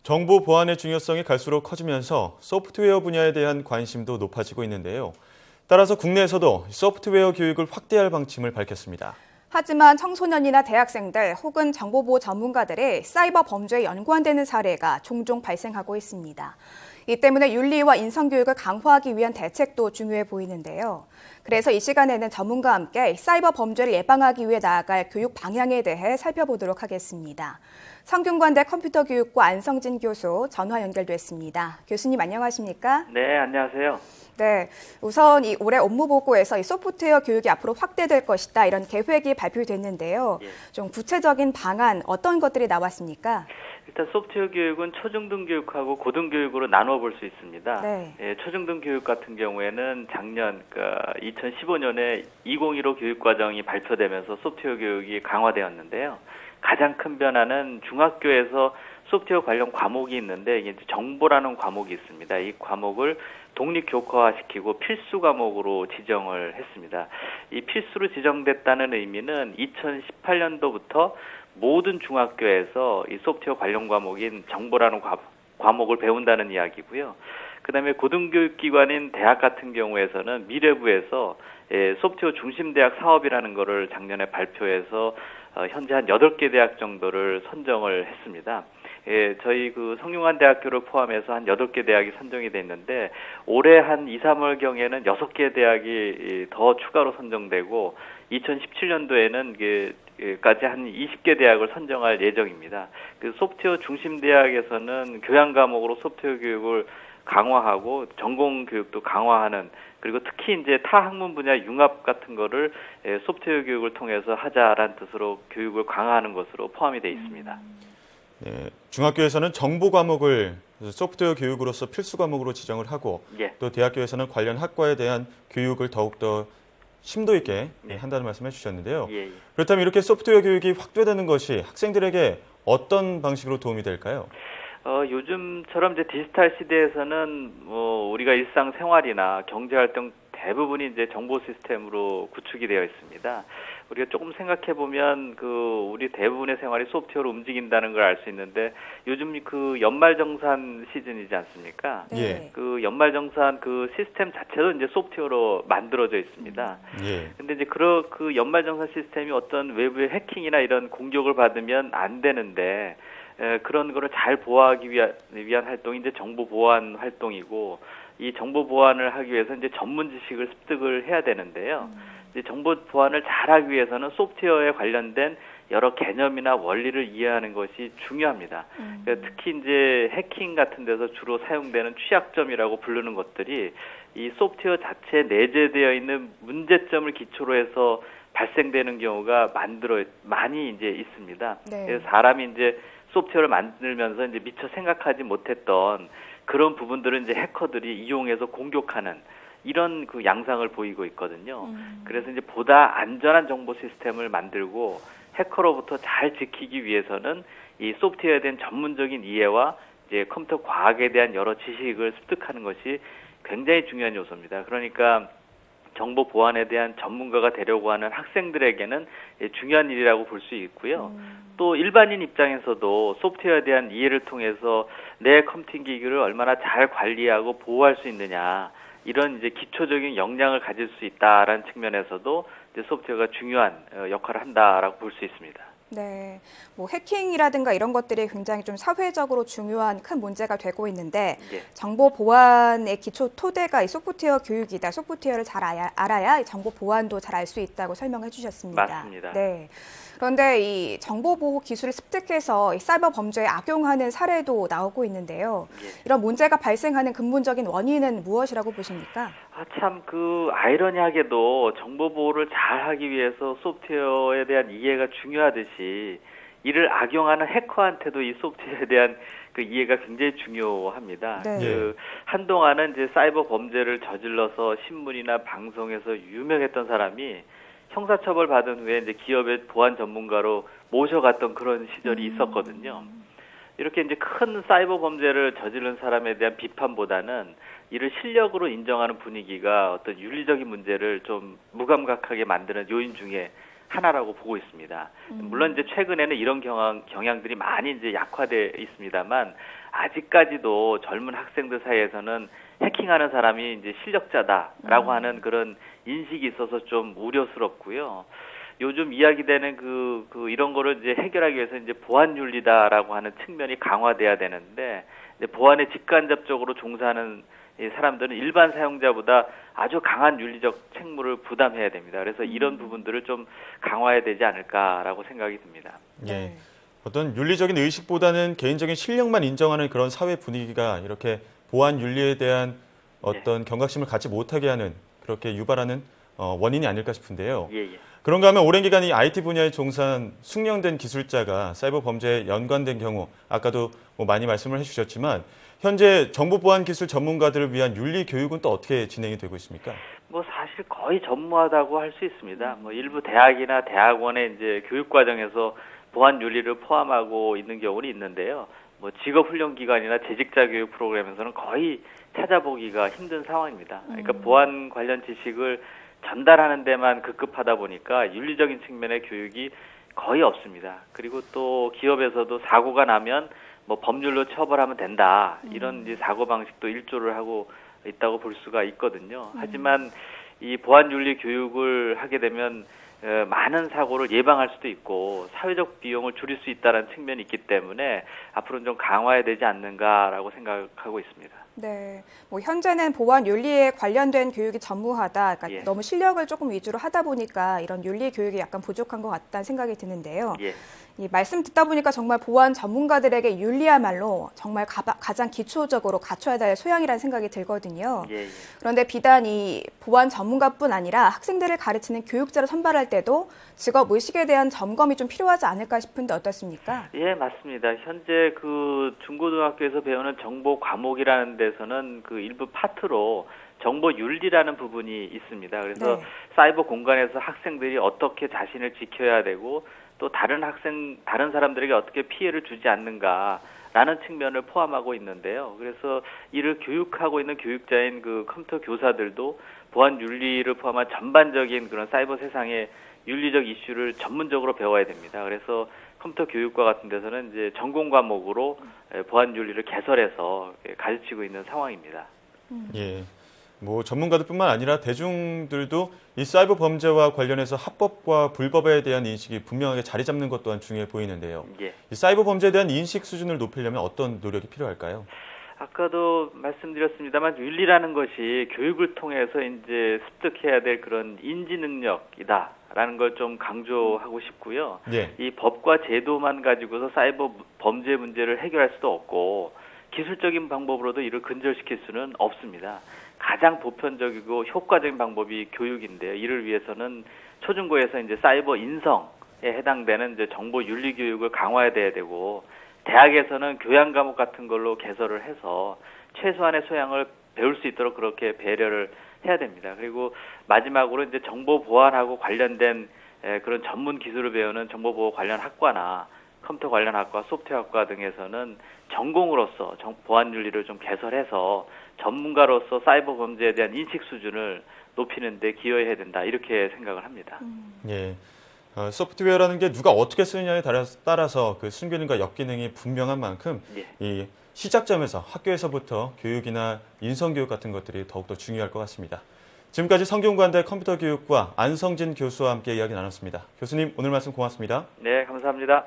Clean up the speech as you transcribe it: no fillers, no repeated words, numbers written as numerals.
정보 보안의 중요성이 갈수록 커지면서 소프트웨어 분야에 대한 관심도 높아지고 있는데요. 따라서 국내에서도 소프트웨어 교육을 확대할 방침을 밝혔습니다. 하지만 청소년이나 대학생들 혹은 정보보호 전문가들이 사이버 범죄에 연관되는 사례가 종종 발생하고 있습니다. 이 때문에 윤리와 인성교육을 강화하기 위한 대책도 중요해 보이는데요. 그래서 이 시간에는 전문가와 함께 사이버 범죄를 예방하기 위해 나아갈 교육 방향에 대해 살펴보도록 하겠습니다. 성균관대 컴퓨터교육과 안성진 교수 전화 연결됐습니다. 교수님 안녕하십니까? 네, 안녕하세요. 네, 우선 이 올해 업무보고에서 이 소프트웨어 교육이 앞으로 확대될 것이다 이런 계획이 발표됐는데요. 좀 구체적인 방안 어떤 것들이 나왔습니까? 일단 소프트웨어 교육은 초중등 교육하고 고등교육으로 나누어 볼 수 있습니다. 네. 초중등 교육 같은 경우에는 작년 2015년에 2015 교육과정이 발표되면서 소프트웨어 교육이 강화되었는데요. 가장 큰 변화는 중학교에서 소프트웨어 관련 과목이 있는데 이게 정보라는 과목이 있습니다. 이 과목을 독립교과화시키고 필수 과목으로 지정을 했습니다. 이 필수로 지정됐다는 의미는 2018년도부터 모든 중학교에서 이 소프트웨어 관련 과목인 정보라는 과목을 배운다는 이야기고요. 그다음에 고등교육기관인 대학 같은 경우에서는 미래부에서 소프트웨어 중심대학 사업이라는 거를 작년에 발표해서 현재 한 8개 대학 정도를 선정을 했습니다. 저희 성균관대학교를 포함해서 한 8개 대학이 선정이 됐는데 올해 한 2, 3월경에는 6개 대학이 더 추가로 선정되고 2017년도에는 까지 한 20개 대학을 선정할 예정입니다. 소프트웨어 중심 대학에서는 교양 과목으로 소프트웨어 교육을 강화하고 전공 교육도 강화하는 그리고 특히 이제 타 학문 분야 융합 같은 거를 소프트웨어 교육을 통해서 하자라는 뜻으로 교육을 강화하는 것으로 포함이 되어 있습니다. 네, 중학교에서는 정보 과목을 소프트웨어 교육으로서 필수 과목으로 지정을 하고 또 대학교에서는 관련 학과에 대한 교육을 더욱더 심도 있게 한다는 말씀 해주셨는데요. 그렇다면 이렇게 소프트웨어 교육이 확대되는 것이 학생들에게 어떤 방식으로 도움이 될까요? 요즘처럼 이제 디지털 시대에서는 우리가 일상생활이나 경제활동 대부분이 이제 정보 시스템으로 구축이 되어 있습니다. 우리가 조금 생각해 보면 우리 대부분의 생활이 소프트웨어로 움직인다는 걸 알 수 있는데 요즘 연말정산 시즌이지 않습니까? 네. 연말정산 시스템 자체도 이제 소프트웨어로 만들어져 있습니다. 근데 이제 그 연말정산 시스템이 어떤 외부의 해킹이나 이런 공격을 받으면 안 되는데 그런 거를 잘 보호하기 위한 활동이 이제 정보 보안 활동이고 이 정보 보안을 하기 위해서 이제 전문 지식을 습득을 해야 되는데요. 이제 정보 보안을 잘하기 위해서는 소프트웨어에 관련된 여러 개념이나 원리를 이해하는 것이 중요합니다. 그러니까 특히 이제 해킹 같은 데서 주로 사용되는 취약점이라고 부르는 것들이 이 소프트웨어 자체에 내재되어 있는 문제점을 기초로 해서 발생되는 경우가 많이 이제 있습니다. 네. 그래서 사람이 이제 소프트웨어를 만들면서 이제 미처 생각하지 못했던 그런 부분들은 이제 해커들이 이용해서 공격하는 이런 양상을 보이고 있거든요. 그래서 이제 보다 안전한 정보 시스템을 만들고 해커로부터 잘 지키기 위해서는 이 소프트웨어에 대한 전문적인 이해와 이제 컴퓨터 과학에 대한 여러 지식을 습득하는 것이 굉장히 중요한 요소입니다. 그러니까 정보 보안에 대한 전문가가 되려고 하는 학생들에게는 중요한 일이라고 볼 수 있고요. 또 일반인 입장에서도 소프트웨어에 대한 이해를 통해서 내 컴퓨팅 기기를 얼마나 잘 관리하고 보호할 수 있느냐 이런 이제 기초적인 역량을 가질 수 있다라는 측면에서도 이제 소프트웨어가 중요한 역할을 한다라고 볼 수 있습니다. 네, 해킹이라든가 이런 것들이 굉장히 좀 사회적으로 중요한 큰 문제가 되고 있는데 정보 보안의 기초 토대가 이 소프트웨어 교육이다. 소프트웨어를 잘 알아야 이 정보 보안도 잘 알 수 있다고 설명해 주셨습니다. 맞습니다. 네. 그런데 이 정보 보호 기술을 습득해서 이 사이버 범죄에 악용하는 사례도 나오고 있는데요. 이런 문제가 발생하는 근본적인 원인은 무엇이라고 보십니까? 참 아이러니하게도 정보 보호를 잘 하기 위해서 소프트웨어에 대한 이해가 중요하듯이 이를 악용하는 해커한테도 이 소프트웨어에 대한 이해가 굉장히 중요합니다. 네. 한동안은 이제 사이버 범죄를 저질러서 신문이나 방송에서 유명했던 사람이 형사처벌 받은 후에 이제 기업의 보안 전문가로 모셔갔던 그런 시절이 있었거든요. 이렇게 이제 큰 사이버 범죄를 저지른 사람에 대한 비판보다는 이를 실력으로 인정하는 분위기가 어떤 윤리적인 문제를 좀 무감각하게 만드는 요인 중에 하나라고 보고 있습니다. 물론 이제 최근에는 이런 경향들이 많이 이제 약화돼 있습니다만 아직까지도 젊은 학생들 사이에서는 해킹하는 사람이 이제 실력자다라고 하는 그런 인식이 있어서 좀 우려스럽고요. 요즘 이야기되는 이런 거를 이제 해결하기 위해서 이제 보안 윤리다라고 하는 측면이 강화돼야 되는데 이제 보안에 직간접적으로 종사하는 이 사람들은 일반 사용자보다 아주 강한 윤리적 책무를 부담해야 됩니다. 그래서 이런 부분들을 좀 강화해야 되지 않을까라고 생각이 듭니다. 예. 어떤 윤리적인 의식보다는 개인적인 실력만 인정하는 그런 사회 분위기가 이렇게 보안 윤리에 대한 어떤 경각심을 갖지 못하게 하는 그렇게 유발하는 원인이 아닐까 싶은데요. 그런가 하면 오랜 기간 이 IT 분야에 종사한 숙련된 기술자가 사이버 범죄에 연관된 경우 아까도 뭐 많이 말씀을 해주셨지만 현재 정보보안 기술 전문가들을 위한 윤리 교육은 또 어떻게 진행이 되고 있습니까? 뭐 사실 거의 전무하다고 할 수 있습니다. 뭐 일부 대학이나 대학원의 이제 교육 과정에서 보안 윤리를 포함하고 있는 경우는 있는데요. 뭐 직업훈련기관이나 재직자 교육 프로그램에서는 거의 찾아보기가 힘든 상황입니다. 그러니까 보안 관련 지식을 전달하는 데만 급급하다 보니까 윤리적인 측면의 교육이 거의 없습니다. 그리고 또 기업에서도 사고가 나면 뭐 법률로 처벌하면 된다 이런 이제 사고 방식도 일조를 하고 있다고 볼 수가 있거든요. 하지만 이 보안 윤리 교육을 하게 되면 많은 사고를 예방할 수도 있고 사회적 비용을 줄일 수 있다는 측면이 있기 때문에 앞으로는 좀 강화해야 되지 않는가라고 생각하고 있습니다. 네, 뭐 현재는 보안 윤리에 관련된 교육이 전무하다, 그러니까 너무 실력을 조금 위주로 하다 보니까 이런 윤리 교육이 약간 부족한 것 같다는 생각이 드는데요. 이 말씀 듣다 보니까 정말 보안 전문가들에게 윤리야말로 정말 가장 기초적으로 갖춰야 될 소양이라는 생각이 들거든요. 그런데 비단 이 보안 전문가뿐 아니라 학생들을 가르치는 교육자를 선발할 때도 직업 의식에 대한 점검이 좀 필요하지 않을까 싶은데 어떻습니까? 예, 맞습니다. 현재 중고등학교에서 배우는 정보 과목이라는 데서는 그 일부 파트로 정보 윤리라는 부분이 있습니다. 그래서 사이버 공간에서 학생들이 어떻게 자신을 지켜야 되고 또 다른 사람들에게 어떻게 피해를 주지 않는가라는 측면을 포함하고 있는데요. 그래서 이를 교육하고 있는 교육자인 컴퓨터 교사들도 보안 윤리를 포함한 전반적인 그런 사이버 세상의 윤리적 이슈를 전문적으로 배워야 됩니다. 그래서 컴퓨터 교육과 같은 데서는 이제 전공 과목으로 보안 윤리를 개설해서 가르치고 있는 상황입니다. 예. 뭐 전문가들뿐만 아니라 대중들도 이 사이버 범죄와 관련해서 합법과 불법에 대한 인식이 분명하게 자리 잡는 것 또한 중요해 보이는데요. 이 사이버 범죄에 대한 인식 수준을 높이려면 어떤 노력이 필요할까요? 아까도 말씀드렸습니다만 윤리라는 것이 교육을 통해서 이제 습득해야 될 그런 인지 능력이다라는 걸 좀 강조하고 싶고요. 이 법과 제도만 가지고서 사이버 범죄 문제를 해결할 수도 없고 기술적인 방법으로도 이를 근절시킬 수는 없습니다. 가장 보편적이고 효과적인 방법이 교육인데요. 이를 위해서는 초중고에서 이제 사이버 인성에 해당되는 이제 정보 윤리 교육을 강화해야 되고 대학에서는 교양 과목 같은 걸로 개설을 해서 최소한의 소양을 배울 수 있도록 그렇게 배려를 해야 됩니다. 그리고 마지막으로 이제 정보 보안하고 관련된 그런 전문 기술을 배우는 정보보호 관련 학과나 컴퓨터 관련 학과, 소프트웨어학과 등에서는 전공으로서 보안 윤리를 좀 개설해서 전문가로서 사이버 범죄에 대한 인식 수준을 높이는 데 기여해야 된다. 이렇게 생각을 합니다. 예. 소프트웨어라는 게 누가 어떻게 쓰느냐에 따라서 그 순기능과 역기능이 분명한 만큼 이 시작점에서 학교에서부터 교육이나 인성교육 같은 것들이 더욱더 중요할 것 같습니다. 지금까지 성균관대 컴퓨터 교육과 안성진 교수와 함께 이야기 나눴습니다. 교수님 오늘 말씀 고맙습니다. 네, 감사합니다.